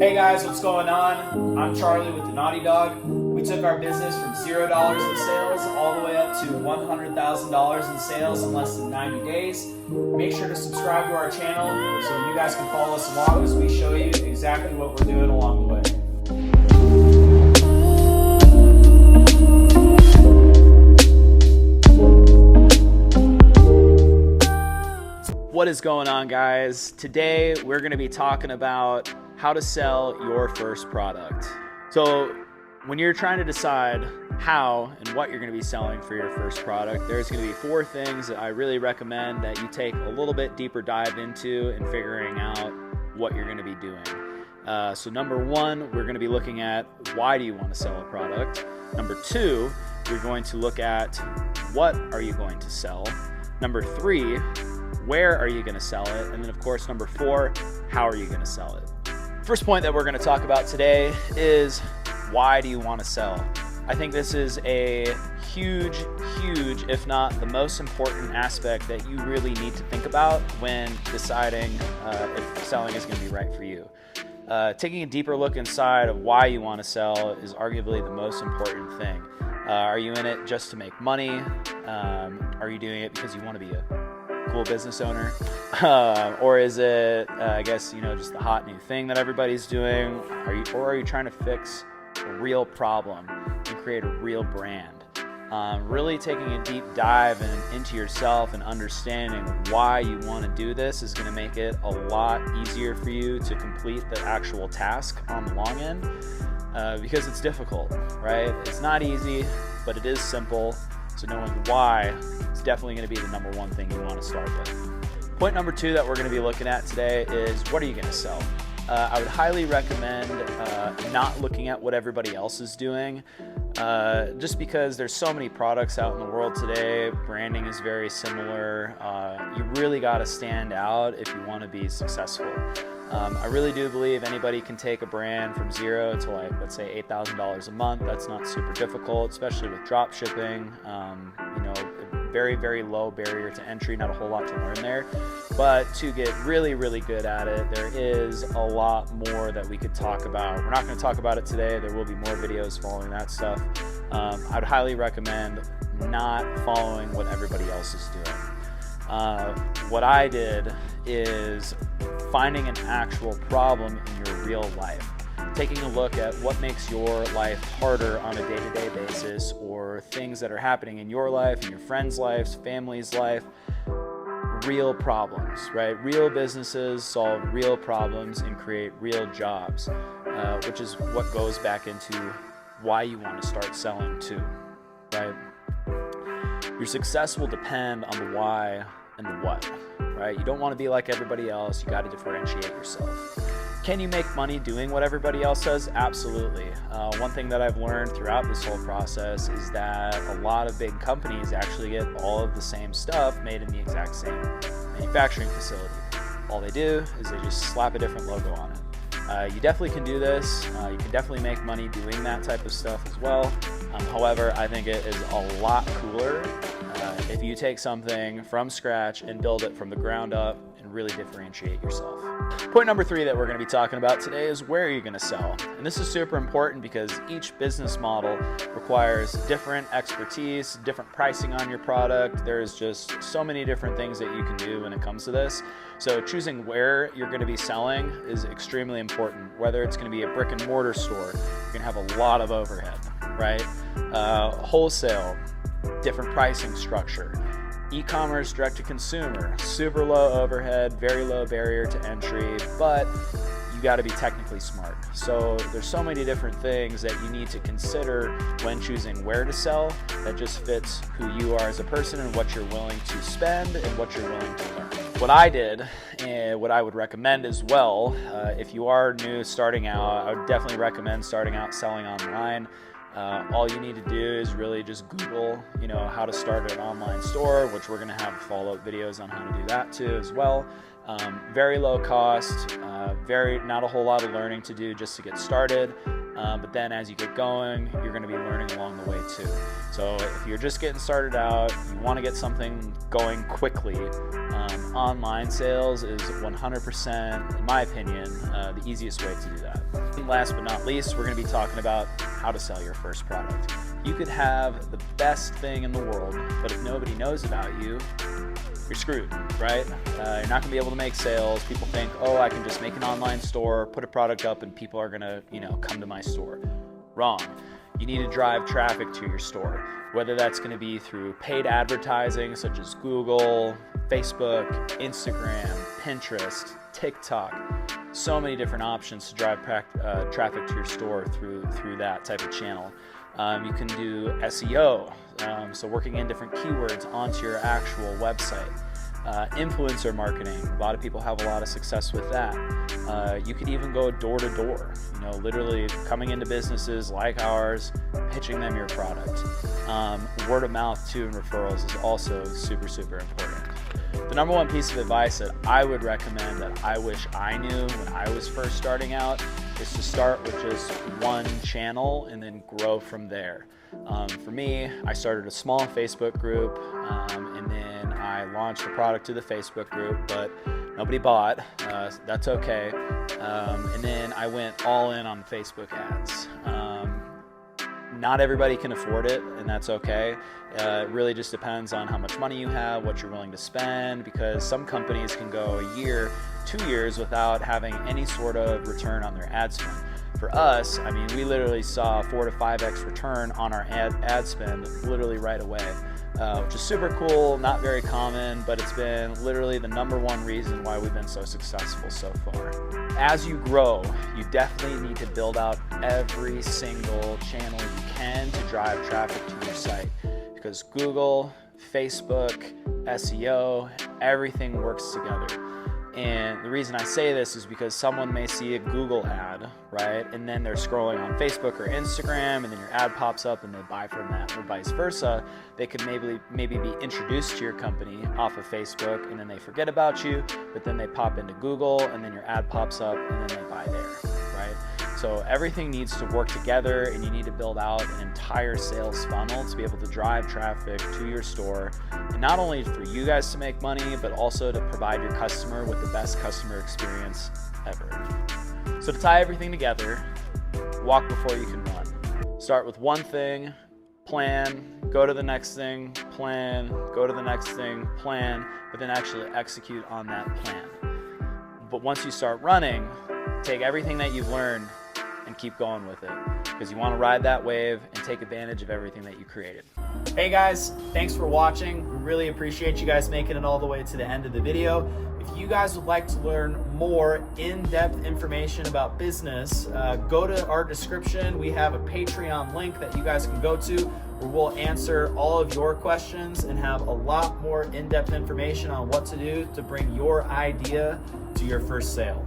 Hey guys, what's going on? I'm Charlie with the Naughty Dog. We took our business from $0 in sales all the way up to $100,000 in sales in less than 90 days. Make sure to subscribe to our channel so you guys can follow us along as we show you exactly what we're doing along the way. What is going on, guys? Today we're going to be talking about how to sell your first product. So when you're trying to decide how and what you're going to be selling for your first product, there's going to be 4 things that I really recommend that you take a little bit deeper dive into in figuring out what you're going to be doing. So number 1, we're going to be looking at why do you want to sell a product. Number 2, we're going to look at what are you going to sell. Number 3, where are you going to sell it? And then of course, number 4, how are you going to sell it? First point that we're going to talk about today is why do you want to sell? I think this is a huge, if not the most important aspect that you really need to think about when deciding if selling is going to be right for you. Taking a deeper look inside of why you want to sell is arguably the most important thing. Are you in it just to make money? Are you doing it because you want to be a cool business owner? Or is it, I guess, just the hot new thing that everybody's doing? Or are you trying to fix a real problem and create a real brand? Really taking a deep dive into yourself and understanding why you want to do this is going to make it a lot easier for you to complete the actual task on the long end, because it's difficult, right? It's not easy, but it is simple. So knowing why is definitely going to be the number 1 thing you want to start with. Point number 2 that we're going to be looking at today is what are you going to sell? I would highly recommend not looking at what everybody else is doing, just because there's so many products out in the world today. Branding is very similar. You really got to stand out if you want to be successful. I really do believe anybody can take a brand from 0 to, like, let's say $8,000 a month. That's not super difficult, especially with drop shipping. Very low barrier to entry, not a whole lot to learn there. But to get really good at it, there is a lot more that we could talk about. We're not going to talk about it today. There will be more videos following that stuff. I'd highly recommend not following what everybody else is doing. What I did is finding an actual problem in your real life. Taking a look at what makes your life harder on a day-to-day basis, or things that are happening in your life, in your friends' lives, family's life. Real problems, right? Real businesses solve real problems and create real jobs, which is what goes back into why you want to start selling too, right? Your success will depend on the why and the what, right? You don't want to be like everybody else. You got to differentiate yourself. Can you make money doing what everybody else does? Absolutely. One thing that I've learned throughout this whole process is that a lot of big companies actually get all of the same stuff made in the exact same manufacturing facility. All they do is they just slap a different logo on it. You definitely can do this. You can definitely make money doing that type of stuff as well. However, I think it is a lot cooler if you take something from scratch and build it from the ground up and really differentiate yourself. Point number 3 that we're going to be talking about today is where are you going to sell? And this is super important because each business model requires different expertise, different pricing on your product. There's just so many different things that you can do when it comes to this. So choosing where you're going to be selling is extremely important. Whether it's going to be a brick and mortar store, you're going to have a lot of overhead, right? Wholesale, different pricing structure. E-commerce, direct to consumer, super low overhead, very low barrier to entry, but you got to be technically smart. So there's so many different things that you need to consider when choosing where to sell that just fits who you are as a person and what you're willing to spend and what you're willing to learn. What I did, and what I would recommend as well, if you are new starting out, I would definitely recommend starting out selling online. All you need to do is really just Google, how to start an online store, which we're going to have follow-up videos on how to do that too as well. Very low cost, not a whole lot of learning to do just to get started. But then as you get going, you're going to be learning along the way too. So if you're just getting started out, you want to get something going quickly, online sales is 100%, in my opinion, the easiest way to do that. And last but not least, we're going to be talking about how to sell your first product. You could have the best thing in the world, but if nobody knows about you, you're screwed, right? You're not gonna be able to make sales. People think, oh, I can just make an online store, put a product up, and people are gonna, come to my store. Wrong. You need to drive traffic to your store, whether that's gonna be through paid advertising such as Google, Facebook, Instagram, Pinterest, TikTok. So many different options to drive traffic to your store through that type of channel. You can do SEO, so working in different keywords onto your actual website. Influencer marketing, a lot of people have a lot of success with that. You could even go door to door, literally coming into businesses like ours, pitching them your product. Word of mouth too and referrals is also super, super important. The number one piece of advice that I would recommend that I wish I knew when I was first starting out is to start with just one channel and then grow from there. For me, I started a small Facebook group and then I launched a product to the Facebook group, but nobody bought. That's okay. And then I went all in on Facebook ads. Not everybody can afford it, and that's okay. It really just depends on how much money you have, what you're willing to spend, because some companies can go a year, 2 years without having any sort of return on their ad spend. For us, we literally saw 4 to 5x return on our ad spend literally right away, which is super cool, not very common, but it's been literally the number one reason why we've been so successful so far. As you grow, you definitely need to build out every single channel you can to drive traffic to your site, because Google, Facebook, SEO, everything works together. And the reason I say this is because someone may see a Google ad, right? And then they're scrolling on Facebook or Instagram, and then your ad pops up and they buy from that, or vice versa. They could maybe be introduced to your company off of Facebook, and then they forget about you, but then they pop into Google, and then your ad pops up, and then they buy there, right? So everything needs to work together, and you need to build out an entire sales funnel to be able to drive traffic to your store, and not only for you guys to make money, but also to provide your customer with the best customer experience ever. So to tie everything together, walk before you can run. Start with one thing, plan, go to the next thing, plan, go to the next thing, plan, but then actually execute on that plan. But once you start running, take everything that you've learned and keep going with it, because you want to ride that wave and take advantage of everything that you created. Hey guys, thanks for watching. We really appreciate you guys making it all the way to the end of the video. If you guys would like to learn more in-depth information about business, go to our description. We have a Patreon link that you guys can go to, where we'll answer all of your questions and have a lot more in-depth information on what to do to bring your idea to your first sale.